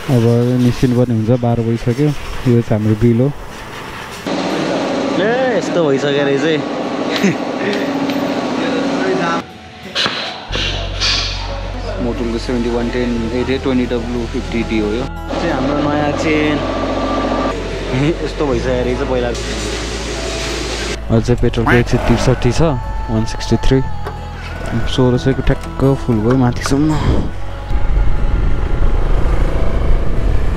अब निस्किनुपर्ने हुन्छ 12 बजिसक्यो यो चाहिँ हाम्रो बिल हो ए यस्तो भइसक्यो रहेछ मोटुलको 7110 20W50D हो यो चाहिँ हाम्रो नयाँ चेन यस्तो भइसक्यो रहेछ पहिला अझै पेट्रोलको 163 छ 163 1600 को ठ्याक्क फुल भयो माथिसम्म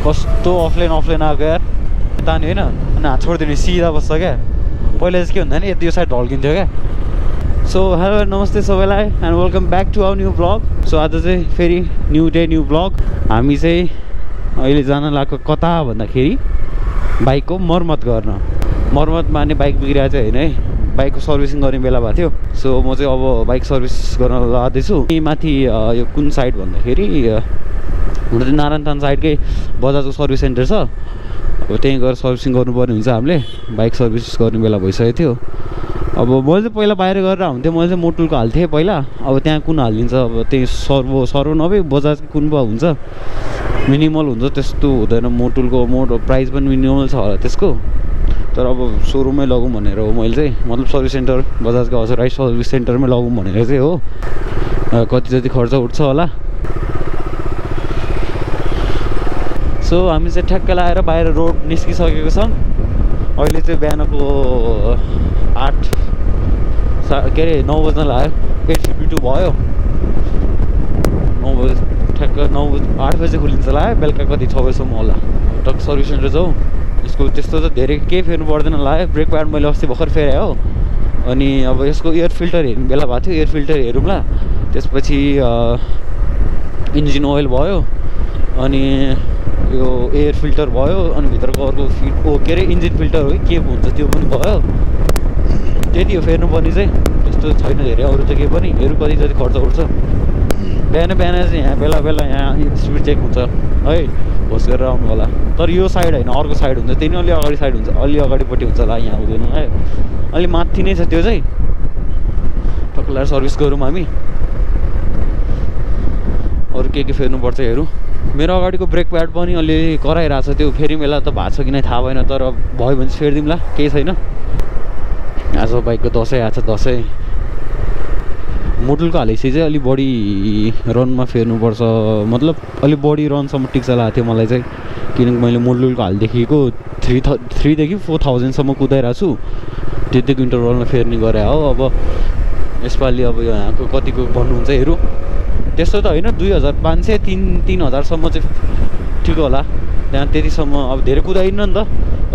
कस्तो अफलाइन आएको यार तान्यो होइन अनि हात छोडिदिने सिधा बस्छ क्या पहिला चाहिँ के हुँदैन यति यो साइड ढल्किन्थ्यो क्या सो हेलो नमस्ते सबैलाई and welcome back to our new blog so आज चाहिँ फेरि न्यू डे न्यू ब्लग हामी चाहिँ अहिले जान लागेको कता भन्दाखेरि बाइकको मर्मत गर्न मर्मत माने बाइक बिग्रिएको चाहिँ होइन है बाइकको सर्भिसिङ गर्ने बेला भएको थियो सो म चाहिँ अब बाइक सर्भिस गर्न लाग्दैछु माथि यो कुन साइड भन्दाखेरि हुन चाहिँ नारायणतान साइडकै बजाजको सर्भिस सेन्टर छ अब त्यहीँ गएर सर्भिसिङ गर्नुपर्ने हुन्छ हामीले बाइक सर्भिस गर्ने बेला भइसकेको थियो अब मैले चाहिँ पहिला बाहिर गरेर हुन्थ्यो मैले चाहिँ मोटुलको हाल्थेँ पहिला अब त्यहाँ कुन हालिदिन्छ अब त्यही सर्भो नभए बजाजको कुन पो हुन्छ मिनिमल हुन्छ त्यस्तो हुँदैन मोटुलको प्राइस पनि मिनिमल छ होला त्यसको तर अब सोरुममै लगौँ भनेर हो मैले चाहिँ मतलब सर्भिस सेन्टर बजाजको हजुर राइट सर्भिस सेन्टरमै लगौँ भनेर चाहिँ हो कति जति खर्च उठ्छ होला सो हामी चाहिँ ठ्याक्क लाएर बाहिर रोड निस्किसकेको छौँ अहिले चाहिँ बिहानको 9 बज्न लाग्यो 8:52 भयो 9 बजे ठ्याक्क 8 बजे खुलिन्छ होला है बेलुका कति 6 बजीसम्म होला टक्क सर्भिस सेन्टर जाउँ यसको त्यस्तो त धेरै केही फेर्नु पर्दैन होला है ब्रेक प्याड मैले अस्ति भर्खर फेरेँ हो अनि अब यसको एयर फिल्टर हेर्नु बेला भएको थियो एयर फिल्टर हेरौँला त्यसपछि इन्जिन ओइल भयो अनि यो एयर फिल्टर भयो अनि भित्रको अर्को के अरे इन्जिन फिल्टर हो के हुन्छ त्यो पनि भयो त्यति हो फेर्नुपर्ने चाहिँ त्यस्तो छैन धेरै अरू त केही पनि हेरौँ कति जति खर्च उठ्छ बिहान चाहिँ यहाँ बेला यहाँ स्पिड चेक हुन्छ है होस् गरेर आउनु होला तर यो साइड होइन अर्को साइड हुन्छ त्यही नै अलि अगाडि साइड हुन्छ अलि अगाडिपट्टि हुन्छ होला यहाँ हुँदैन है अलि माथि नै छ त्यो चाहिँ टक्लाएर सर्भिस गरौँ हामी अरू के फेर्नुपर्छ हेरौँ मेरो अगाडिको ब्रेक प्याड पनि अलि कराइरहेको छ त्यो फेरि बेला त भएको छ कि नै थाहा भएन तर भयो भने चाहिँ फेरिदिउँला केही छैन आज बाइकको दसैँ आएको छ दसैँ मोटुलको हालेपछि चाहिँ अलिक बढी रनमा फेर्नुपर्छ मतलब अलिक बढी रनसम्म टिक्छ लागेको थियो मलाई चाहिँ किनकि मैले मोटुलको हालदेखिको 3 देखि 4000सम्म कुदाइरहेको छु त्यतिको इन्टरभलमा फेर्ने गरे हो अब यसपालि अब यहाँको कतिको भन्नुहुन्छ हेरौँ त्यस्तो त होइन 2500 3000सम्म चाहिँ ठिक होला त्यहाँ त्यतिसम्म अब धेरै कुदाइन्न नि त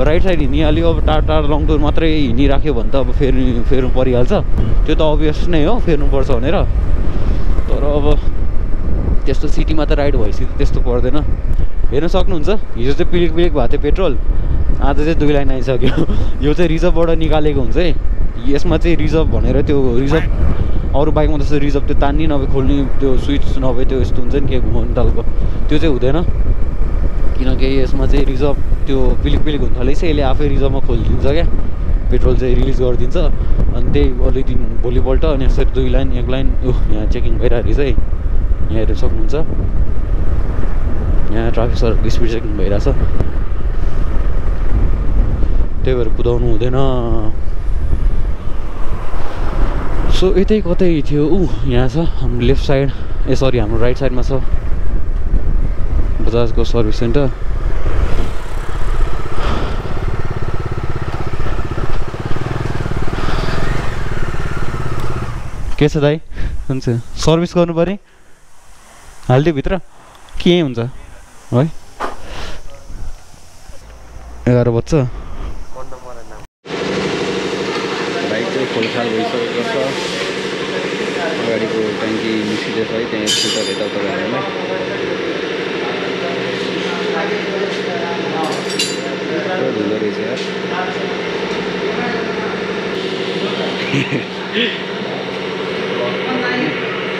राइट साइड हिँडिहाल्यो अब टाढा लङ टुर मात्रै हिँडिराख्यो भने त अब फेर्नु परिहाल्छ त्यो त अभियस नै हो फेर्नुपर्छ भनेर तर अब त्यस्तो सिटीमा त राइड भएपछि त्यस्तो पर्दैन हेर्न सक्नुहुन्छ हिजो चाहिँ पिलिक भएको थियो पेट्रोल आज चाहिँ 2 लाइन आइसक्यो यो चाहिँ रिजर्भबाट निकालेको हुन्छ है यसमा चाहिँ रिजर्भ भनेर त्यो रिजर्भ अरू बाइकमा जस्तो रिजर्भ त्यो तान्ने नभए खोल्ने त्यो स्विच नभए त्यो यस्तो हुन्छ नि के घुमाउने टालको त्यो चाहिँ हुँदैन किनकि यसमा चाहिँ रिजर्भ त्यो पिलिक हुन्छ रहेछ यसले आफै रिजर्भमा खोलिदिन्छ क्या पेट्रोल चाहिँ रिलिज गरिदिन्छ अनि त्यही अलिक दिन भोलिपल्ट अनि यसरी 2 लाइन 1 लाइन यहाँ चेकिङ भइरहेको रहेछ है यहाँ हेर्न सक्नुहुन्छ यहाँ ट्राफिक स्पिड चेकिङ भइरहेछ त्यही भएर कुदाउनु हुँदैन सो यतै कतै थियो यहाँ छ हाम्रो लेफ्ट साइड सरी हाम्रो राइट साइडमा छ बजाजको सर्भिस सेन्टर के छ दाइ हुन्छ सर्भिस गर्नु पर्ने हालिदियो भित्र के हुन्छ है 11 बज्छ बाइक चाहिँ खोलखाल भइसकेको छ अगाडिको ट्याङ्की निस्किँदैछ है त्यहाँ फिल्टर यताउता गर्नुलाई धुलो रहेछ यार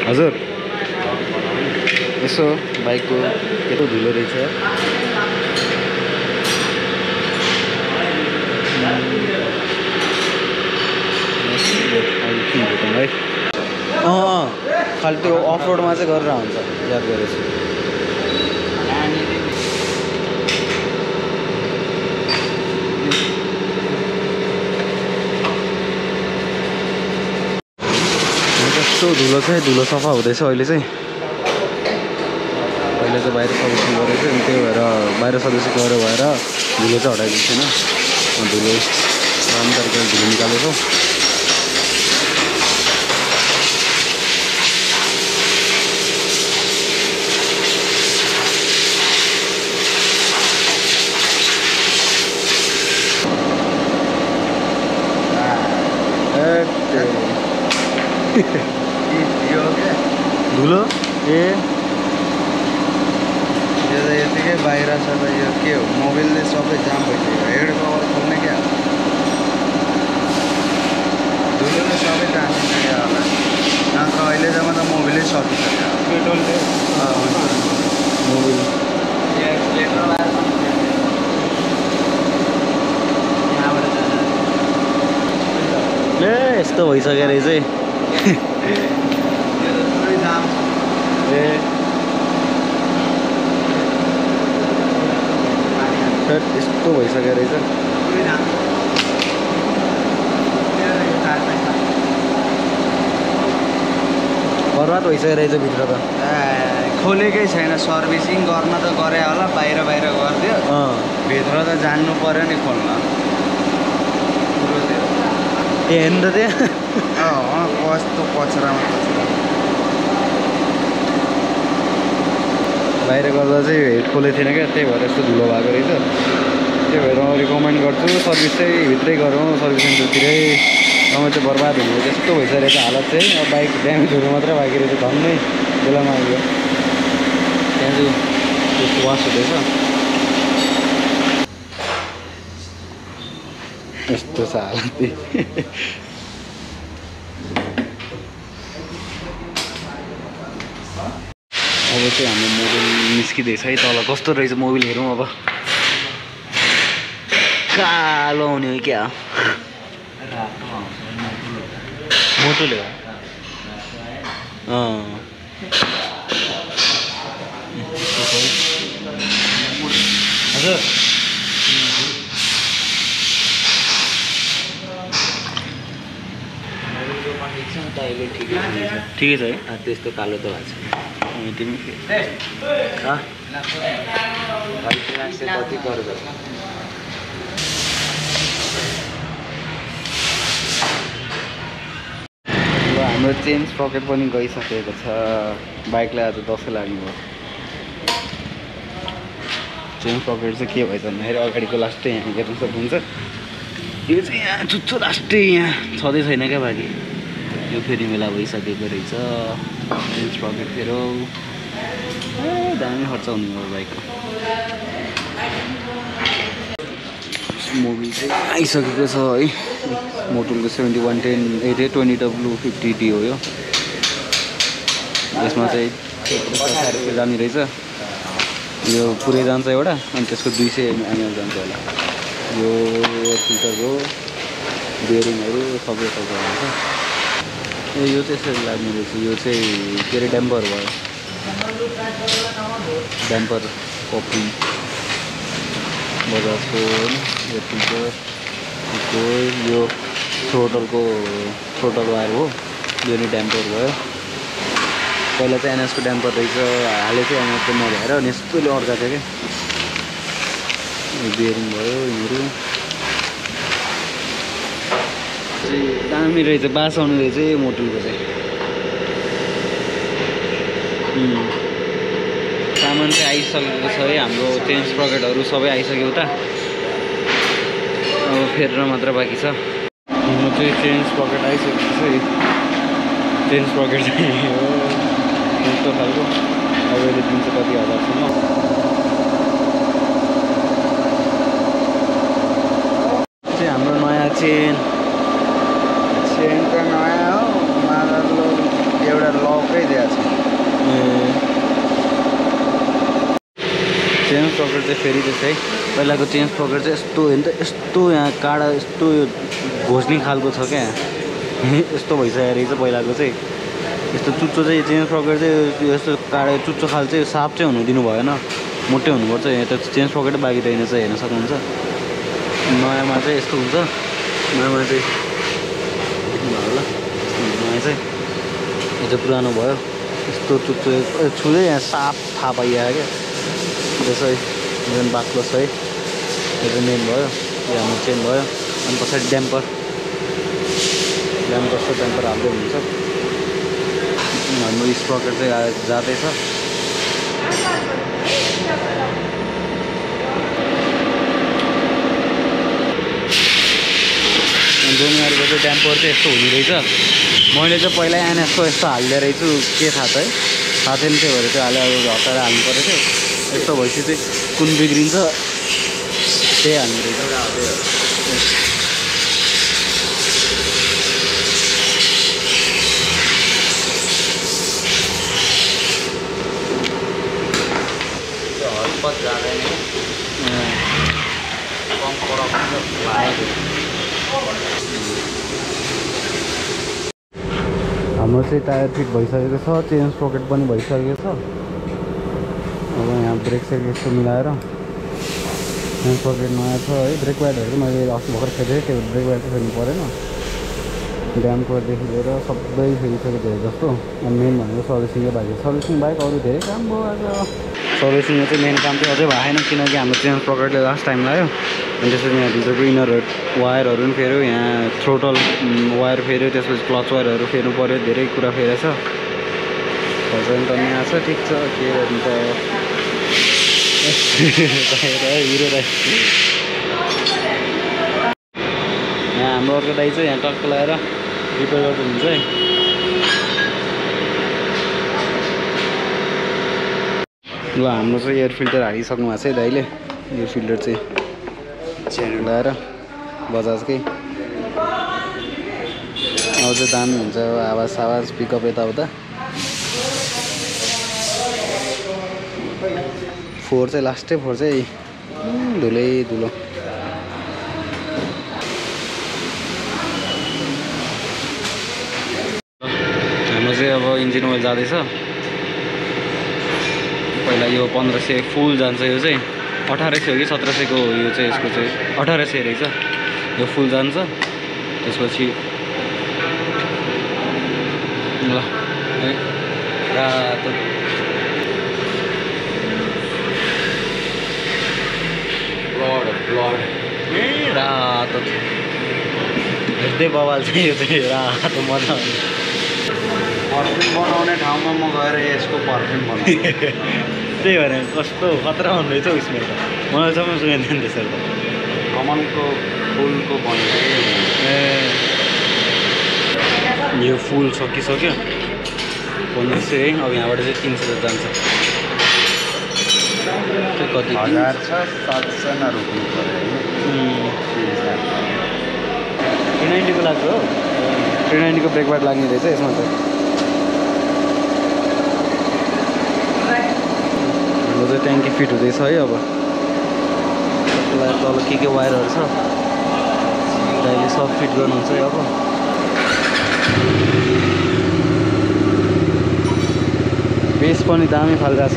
हजुर यसो बाइकको यस्तो धुलो रहेछ है खालि त्यो अफ रोडमा चाहिँ गरेर हुन्छ याद गरेछु धुलो चाहिँ धुलो सफा हुँदैछ अहिले चाहिँ बाहिर सर्भिसिङ गरेको थियो अनि त्यही भएर बाहिर सर्भिसिङ गरेर भएर धुलो चाहिँ हटाइदिएको छैन धुलो राम्रो तरिकाले धुलो निकालेको धुलो ए यतिकै बाहिर छ त यो के हो मोबाइलले सबै जाम भइसक्यो हेड कभर खोल्ने क्या धुलोले सबै टाँसिसक्यो होला नत्र अहिलेसम्म त मोबाइलै सकिसक्यो पेट्रोलले मोबाइल ए यस्तो भइसक्यो रहेछ ए यस्तो भइसक्यो रहेछ बर्बाद भइसक्यो रहेछ भित्र त खोलेकै छैन सर्भिसिङ गर्न त गरे होला बाहिर गरिदियो भित्र त जान्नु पर्यो नि खोल्न ए हेर्नु त त्यहाँ कस्तो पछरामा बाहिर गर्दा चाहिँ हेड खोलेको थिएन क्या त्यही भएर यस्तो धुलो भएको रहेछ त्यही भएर म रिकमेन्ड गर्छु सर्भिस चाहिँ भित्रै गरौँ सर्भिस सेन्टरतिरै समय चाहिँ बर्बाद हुने त्यस्तो भइसकेको रहेछ हालत चाहिँ अब बाइक ड्यामेजहरू मात्रै बाँकी रहेछ झन्नै बेलामा आइयो त्यहाँ चाहिँ त्यस्तो वास हुँदैछ यस्तो छ हालत अब चाहिँ हाम्रो मोबाइल निस्किँदैछ है तल कस्तो रहेछ मोबाइल हेरौँ अब कालो आउने हो क्या मोटोले हजुर ठिकै छ है त्यस्तो कालो त भएको छ तिमी कति गर्छ हाम्रो चेन्ज पकेट पनि गइसकेको छ बाइकलाई आज दसैँ लाग्नु भयो चेन्ज पकेट चाहिँ के भएछ भन्दाखेरि अगाडिको लास्टै यहाँ हेर्नु सक्नुहुन्छ यो चाहिँ यहाँ चुच्चो लास्टै यहाँ छँदै छैन क्या बाँकी यो फेरि मेला भइसकेको रहेछ चेन्ज पकेट फेरि दामी खर्च हुने भयो बाइकको मोबिल चाहिँ आइसकेको छ है मोटुलको 7110 20W50D हो यो यसमा चाहिँ 40 जाने रहेछ यो पुरै जान्छ एउटा अनि त्यसको 200 ml जान्छ होला यो फिल्टरको बेरिङहरू सबै हुन्छ यो चाहिँ यसरी लाग्ने रहेछ यो चाहिँ के अरे ड्याम्पर भयो ड्याम्पर कपी बजाजको यो फिल्टर यो थ्रोटलको थ्रोटल वायर हो यो नि ड्याम्पर भयो पहिला चाहिँ एनएसको ड्याम्पर रहेछ हाले चाहिँ एनएसको नभएर अनि यस्तोले अर्काको थियो क्या बेरिङ भयो यिनीहरू दामी रहेछ बास आउने रहेछ मोटुलको चाहिँ सामान चाहिँ आइसकेको छ है हाम्रो चेन्ज पकेटहरू सबै आइसक्यो उता अब फेर्न मात्र बाँकी छ हाम्रो चाहिँ चेन्ज पकेट आइसकेको छ है चेन्ज पकेट चाहिँ हो यस्तो खालको अब यसले दिन्छ कति हजारसम्म चाहिँ हाम्रो नयाँ चेन त नयाँ हो मादरले एउटा लकै दिएको छ चेन्ज पकेट चाहिँ फेरि त्यसै पहिलाको चेन्ज पकेट चाहिँ यस्तो हेर्नु त यस्तो यहाँ काँडा यस्तो घोस्ने खालको छ क्या यस्तो भइसकेको रहेछ पहिलाको चाहिँ यस्तो चुच्चो चाहिँ चेन्ज पकेट चाहिँ यस्तो काँडा चुच्चो खाल चाहिँ साफ चाहिँ हुनु दिनु भएन मोटै हुनुपर्छ यहाँ त चेन्ज पकेटै बाँकी रहेन चाहिँ हेर्न सक्नुहुन्छ नयाँमा चाहिँ यस्तो हुन्छ नयाँमा चाहिँ देख्नुभयो होला नयाँ चाहिँ यो चाहिँ पुरानो भयो यस्तो छुँदै यहाँ साप थाहा पाइयो क्या त्यसै मेन बाक्लो छ है यो चाहिँ मेन भयो यो हाम्रो चेन भयो अनि पछाडि ड्याम्पर हाल्दै हुन्छ हाम्रो स्प्रकेट चाहिँ जाँदैछ डोमिनारको चाहिँ ड्याम्पर चाहिँ यस्तो हुने रहेछ मैले चाहिँ पहिला एनएसको यस्तो हाल्दै रहेछु के थाहा छ है थाहा छैन त्यो भएर चाहिँ हालेर हताएर हाल्नु पऱ्यो थियो यस्तो भएपछि चाहिँ कुन बिग्रिन्छ त्यही हाल्नु रहेछ हतपत जाँदैन कम लागेको हाम्रो चाहिँ टायर फिट भइसकेको छ चेन स्प्रोकेट पनि भइसकेको छ अब यहाँ ब्रेक सेक यस्तो मिलाएर चेन स्प्रोकेट नयाँ छ है ब्रेक प्याडहरू मैले अस्ति भर्खर फेरेँ त्यो ब्रेक प्याड चाहिँ फेर्नु परेन ड्याम्परदेखि लिएर सबै फेरिसक्यो धेरै जस्तो अनि मेन भनेको सर्भिसिङै बाइक सर्भिसिङ बाइक अरू धेरै काम भयो आज सर्भिसिङमा चाहिँ मेन काम चाहिँ अझै भएन किनकि हाम्रो चेन स्प्रोकेटले लास्ट टाइम लाग्यो अनि त्यसपछि यहाँ भित्रको इनरहरू वायरहरू पनि फेऱ्यो यहाँ थ्रोटल वायर फेऱ्यो त्यसपछि क्लच वायरहरू फेर्नु पऱ्यो धेरै कुरा फेरेछ खर्च पनि त यहाँ छ ठिक छ के गर्नु त हिरो दाइ यहाँ हाम्रो अर्को दाइ चाहिँ यहाँ टक्क लगाएर रिपेयर गर्नुहुन्छ है ल हाम्रो चाहिँ एयर फिल्टर हालिसक्नु भएको छ है दाइले एयर फिल्टर चाहिँ चेन लगाएर बजाजकै अब चाहिँ दामी हुन्छ आवाज पिकअप यताउता फोहोर चाहिँ लास्टै फोहोर चाहिँ धुलै धुलो हाम्रो चाहिँ अब इन्जिन ओइल जाँदैछ पहिला यो 1500 फुल जान्छ यो चाहिँ 1800 हो कि 1700 को यो चाहिँ यसको चाहिँ 1800 रहेछ यो फुल जान्छ त्यसपछि ल है रातो ब्लड ए रातो हेर्दै बवाल चाहिँ यो चाहिँ रातो मजा आउँछ पर्फ्युम बनाउने ठाउँमा म गएर यसको पर्फ्युम बनाउँछु त्यही भएर कस्तो खतरा हुने रहेछ उसमा त मलाई जम्मै सुगाइदिनु त्यसरी त कमलको फुलको भनेको यो फुल सकिसक्यो 1500 है अब यहाँबाट चाहिँ 300 जान्छ त्यो कति 1000 छ 700 न रोक्नु पर्यो 390 को लाग्छ हो 390 को ब्रेक प्याड लाग्ने रहेछ यसमा त हाम्रो चाहिँ ट्याङ्की फिट हुँदैछ है अब तल के वायरहरू छ दाइले सब फिट गर्नुहुन्छ है अब बेस पनि दामी फालिरहेछ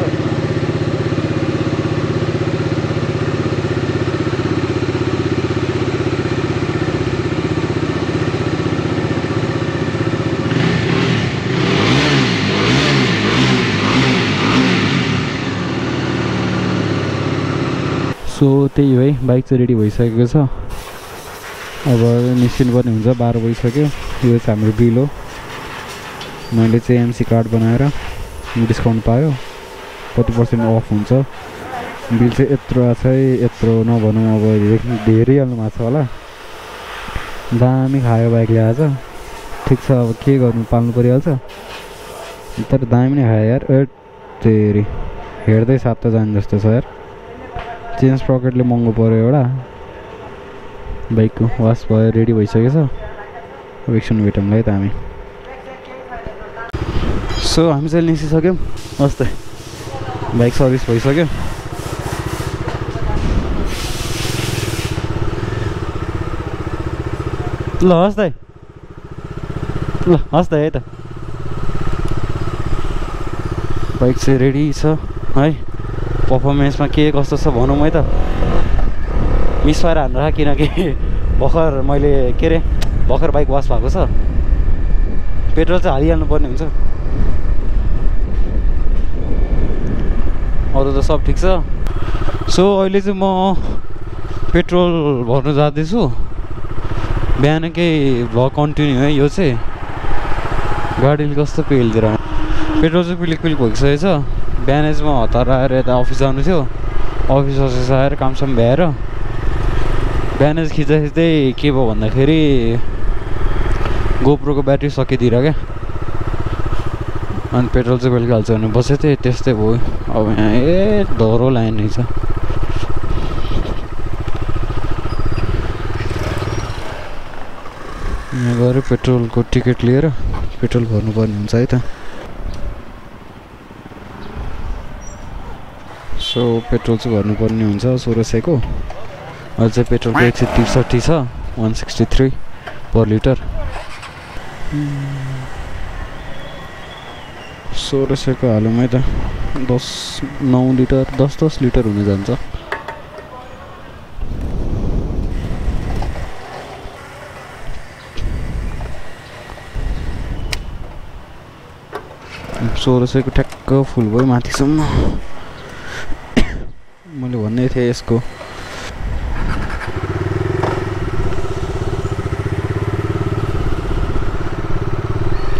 सो त्यही हो है बाइक चाहिँ रेडी भइसकेको छ अब निस्किनुपर्ने हुन्छ 12 बजिसक्यो यो चाहिँ हाम्रो बिल हो मैले चाहिँ एमसी कार्ड बनाएर डिस्काउन्ट पायो 40% अफ हुन्छ बिल चाहिँ यत्रो छ है यत्रो नभनौँ अब धेरै हाल्नु भएको छ होला दामी खायो बाइकले आज ठिक छ अब के गर्नु पाल्नु परिहाल्छ तर दामी नै खायो यार तेरी हेर्दै साथ त जाने जस्तो छ यार चेन स्प्रकेटले महँगो पऱ्यो एउटा बाइकको वास भयो रेडी भइसकेछ अब एकछिन भेटौँ है त हामी सो हामी चाहिँ निस्किसक्यौँ अस्ति बाइक सर्भिस भइसक्यो ल हस् त है त बाइक चाहिँ रेडी छ है पर्फर्मेन्समा के कस्तो छ भनौँ है त मिसफायर हान्नु किनकि भर्खर मैले के अरे भर्खर बाइक वास भएको छ पेट्रोल चाहिँ हालिहाल्नु पर्ने हुन्छ। अरू त सब ठिक छ। सो अहिले चाहिँ म पेट्रोल भर्नु जाँदैछु। बिहानकै भ्लग कन्टिन्यू है यो चाहिँ। गाडीले कस्तो पेलिदिएर पेट्रोल चाहिँ पिलिक भइसकेको छ। बिहान चाहिँ म हतार आएर यता अफिस जानु थियो। अफिस आएर कामसाम भ्याएर बिहान चाहिँ खिच्दै के भयो भन्दाखेरि गोप्रोको ब्याट्री सकिदिएर क्या। अनि पेट्रोल चाहिँ बेलुका हाल्छ भने बसेको थिएँ, त्यस्तै भयो। अब यहाँ धरो लाइन रहेछ। यहाँ गएर पेट्रोलको टिकट लिएर पेट्रोल भर्नुपर्ने हुन्छ है त। सो पेट्रोल चाहिँ भर्नुपर्ने हुन्छ 1600 को। अहिले चाहिँ पेट्रोलको 163 छ, 163 पर लिटर। 1600 को हालौँ है त। 9 लिटर 10 लिटर हुने जान्छ। को ठ्याक्क फुल भयो माथिसम्म। मैले भन्ने थिएँ यसको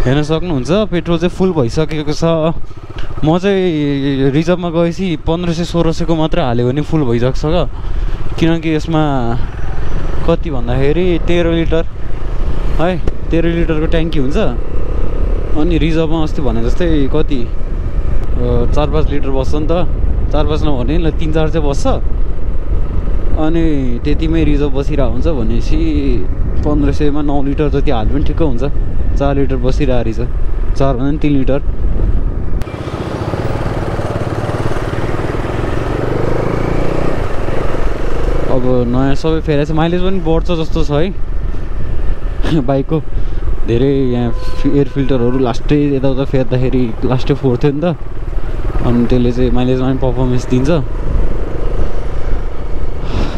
हेर्न सक्नुहुन्छ पेट्रोल चाहिँ फुल भइसकेको छ। म चाहिँ रिजर्भमा गएपछि 1500-1600 को मात्र हाल्यो भने फुल भइसक्छ क्या। किनकि यसमा कति भन्दाखेरि 13 लिटर है, 13 लिटरको ट्याङ्की हुन्छ। अनि रिजर्भमा अस्ति भने जस्तै कति 4-5 लिटर बस्छ नि त। 4-5 नभने 3-4 चाहिँ बस्छ। अनि त्यतिमै रिजर्भ बसिरहेको हुन्छ भनेपछि 1500 मा 9 लिटर जति हाल्यो पनि ठिक्क हुन्छ। 4 लिटर बसिरहेको रहेछ। 4 भन्दा 3 लिटर। अब नयाँ सबै फेरि चाहिँ माइलेज पनि बढ्छ जस्तो छ है बाइकको। धेरै यहाँ एयर फिल्टरहरू लास्टै यताउता फेर्दाखेरि लास्टै फोर्थ्यो नि त। अनि त्यसले चाहिँ माइलेजमा पनि पर्फर्मेन्स दिन्छ।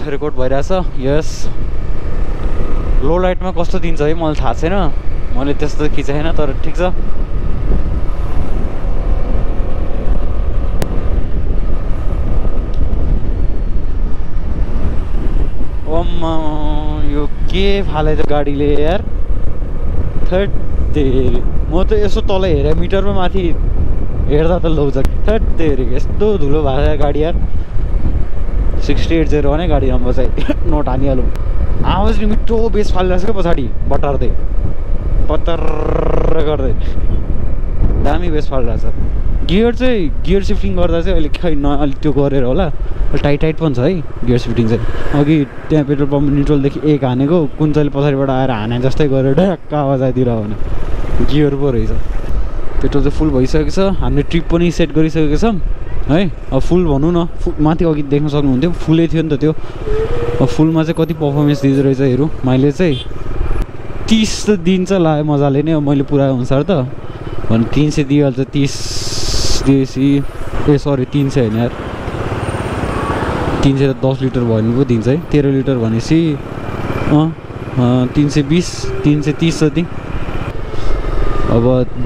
रेकर्ड भइरहेछ। यस लो लाइटमा कस्तो दिन्छ है मलाई थाहा छैन, मैले त्यस्तो खिचाएन तर ठिक छ। यो के फाले त गाडीले यार। थर्ड म त यसो तल हेरेँ मिटरमा माथि हेर्दा त लौछ। थर्ड यस्तो धुलो भएको गाडी यार। 680 भने गाडी नम्बर चाहिँ नोट हानिहालौँ। आवाज नि मिठो बेस फालिरहेको छ क्या पछाडि बटार्दै पत्तर गर्दै दामी बेस फालिरहेछ। गियर सिफ्टिङ गर्दा चाहिँ अहिले खै अलिक त्यो गरेर होला टाइट पनि छ है गियर सिफ्टिङ चाहिँ। अघि त्यहाँ पेट्रोल पम्प न्युट्रलदेखि 1 हानेको कुन चाहिँ पछाडिबाट आएर हाने जस्तै गरेर ढ्याक्क आवाज आइदिएर भने गियर पो रहेछ। पेट्रोल चाहिँ फुल भइसकेको छ। हामीले ट्रिप पनि सेट गरिसकेको छौँ है। अब फुल भनौँ न, माथि अघि देख्न सक्नुहुन्थ्यो फुलै थियो नि त त्यो। अब फुलमा चाहिँ कति पर्फर्मेन्स दिँदो रहेछ हेरौँ। माइलेज चाहिँ 30 त दिन्छ लाग्यो मजाले नै। अब मैले पुऱ्याए अनुसार त भने 300 दिइहाल्छ। 30 दिएपछि 300 होइन यार, 300 त 10 लिटर भयो भने पो दिन्छ है। 13 लिटर भनेपछि 320 330 जति। अब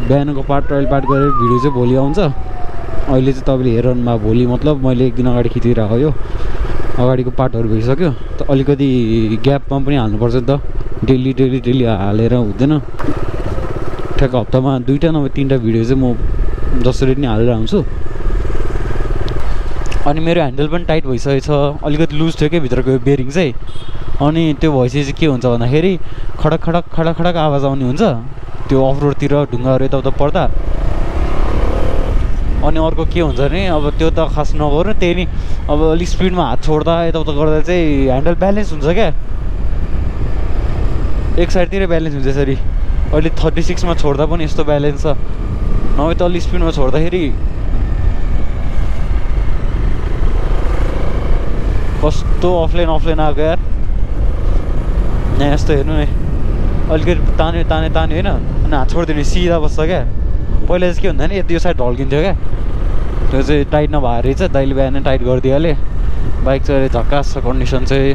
बिहानको पार्ट ट्रायल पार्ट गरेर भिडियो चाहिँ भोलि आउँछ। अहिले चाहिँ तपाईँले हेरनमा भोलि मतलब मैले 1 दिन अगाडि खिचिरहेको यो अगाडिको पार्टहरू भइसक्यो। त अलिकति ग्यापमा पनि हाल्नुपर्छ नि त। डेली हालेर हुँदैन। ठ्याक्क हप्तामा 2टा नभए 3टा भिडियो चाहिँ म जसरी नै हालेर आउँछु। अनि मेरो ह्यान्डल पनि टाइट भइसकेको छ। अलिकति लुज थियो क्या भित्रको बेरिङ चाहिँ। अनि त्यो भएपछि चाहिँ के हुन्छ भन्दाखेरि खडक आवाज आउने हुन्छ त्यो अफ रोडतिर ढुङ्गाहरू यताउता पर्दा। अनि अर्को के हुन्छ भने अब त्यो त खास नगर्नु, त्यही नि अब अलिक स्पिडमा हात छोड्दा यताउता गर्दा चाहिँ ह्यान्डल ब्यालेन्स हुन्छ क्या। एक साइडतिर ब्यालेन्स हुन्छ यसरी। अहिले 36 मा छोड्दा पनि यस्तो ब्यालेन्स छ। नभए त अलिक स्पिडमा छोड्दाखेरि कस्तो अफलाइन आएको यार। यहाँ यस्तो हेर्नु नि अलिकति तान्यो होइन अनि हात छोडिदिने सिधा बस्छ क्या। पहिला चाहिँ के हुन्थ्यो नि यो साइड ढल्किन्थ्यो क्या। त्यो चाहिँ टाइट नभएर रहेछ। दाइले बिहान टाइट गरिदिइहाले। बाइक चाहिँ झक्कास छ कन्डिसन चाहिँ।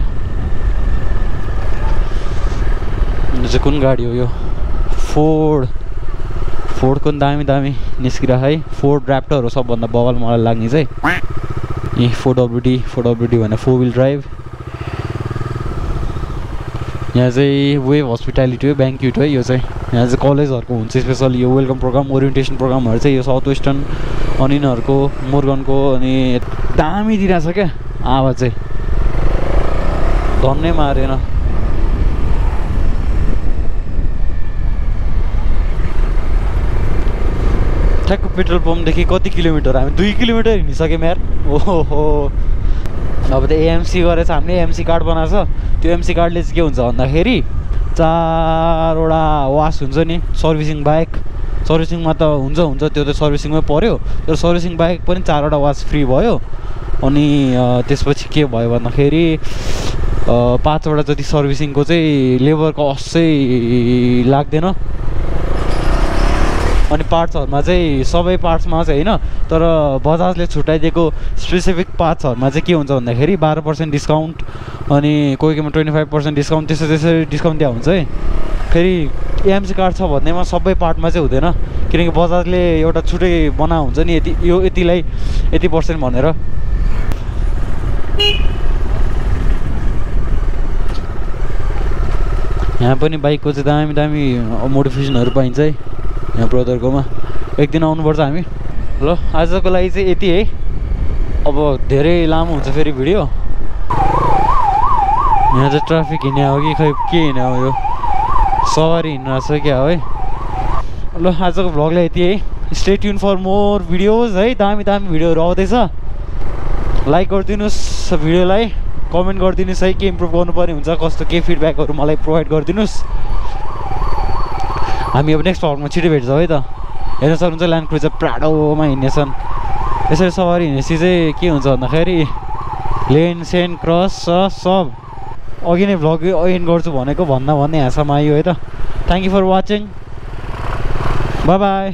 यो चाहिँ कुन गाडी हो यो? फोर्ड फोर्डको दामी दामी निस्किरहेको है। फोर्ड ऱ्याप्टरहरू सबभन्दा बगल मलाई लाग्ने चाहिँ यी 4WD भने 4 व्हिल ड्राइभ। यहाँ चाहिँ वेभ हस्पिटालिटी हो, ब्याङ्क्युट है यो चाहिँ। यहाँ चाहिँ कलेजहरूको हुन्छ स्पेसली यो वेलकम प्रोग्राम, ओरिएन्टेसन प्रोग्रामहरू चाहिँ यो साउथ वेस्टर्न अनि यिनीहरूको मोर्गनको अनि दामी दिइरहेछ क्या आवाज चाहिँ, धन्नै मारेन। ठ्याक्क पेट्रोल पम्पदेखि कति किलोमिटर, हामी 2 किलोमिटर हिँडिसक्यौँ यार। ओहो अब त एएमसी गरेछ, हामीले एएमसी कार्ड बनाएको छ। त्यो एएमसी कार्डले चाहिँ के हुन्छ भन्दाखेरि 4वटा वास हुन्छ नि सर्भिसिङ बाहेक। सर्भिसिङमा त हुन्छ त्यो त सर्भिसिङमै पऱ्यो, तर सर्भिसिङ बाहेक पनि 4वटा वास फ्री भयो। अनि त्यसपछि के भयो भन्दाखेरि 5वटा जति सर्भिसिङको चाहिँ लेबरको असै लाग्दैन। अनि पार्ट्सहरूमा चाहिँ सबै पार्ट्समा चाहिँ होइन, तर बजाजले छुट्याइदिएको स्पेसिफिक पार्ट्सहरूमा चाहिँ के हुन्छ भन्दाखेरि 12% डिस्काउन्ट अनि कोही कोहीमा 25% डिस्काउन्ट त्यसरी डिस्काउन्ट दिएको हुन्छ है। फेरि एएमसी कार्ड छ भन्नेमा सबै पार्टमा चाहिँ हुँदैन, किनकि बजाजले एउटा छुट्टै बनाएको हुन्छ नि यतिलाई यति % भनेर। यहाँ पनि बाइकको चाहिँ दामी दामी मोडिफिकेसनहरू पाइन्छ है यहाँ ब्रदरकोमा। एक दिन आउनुपर्छ हामी। ल आजको लागि चाहिँ यति है, अब धेरै लामो हुन्छ फेरि भिडियो। यहाँ चाहिँ ट्राफिक हिँड्ने हो कि खै के हिँड्ने हो, यो सवारी हिँड्नु छ क्या हो है। ल आजको भ्लगलाई यति है, stay tune for more videos है, दामी दामी भिडियोहरू आउँदैछ। लाइक गरिदिनुहोस् भिडियोलाई, कमेन्ट गरिदिनुहोस् है के इम्प्रुभ गर्नुपर्ने हुन्छ, कस्तो के फिडब्याकहरू मलाई प्रोभाइड गरिदिनुहोस्। हामी अब नेक्स्ट भ्लगमा छिटो भेट्छौँ है त। हेर्न सक्नुहुन्छ ल्यान्ड क्रुजर प्राडोमा हिँड्नेछन्। यसरी सवारी हिँडेपछि चाहिँ के हुन्छ भन्दाखेरि लेन सेन क्रस सब अघि नै भ्लग एन्ड गर्छु भनेको भन्दा भन्दै हाँसमा आयो है त। Thank you for watching, bye by.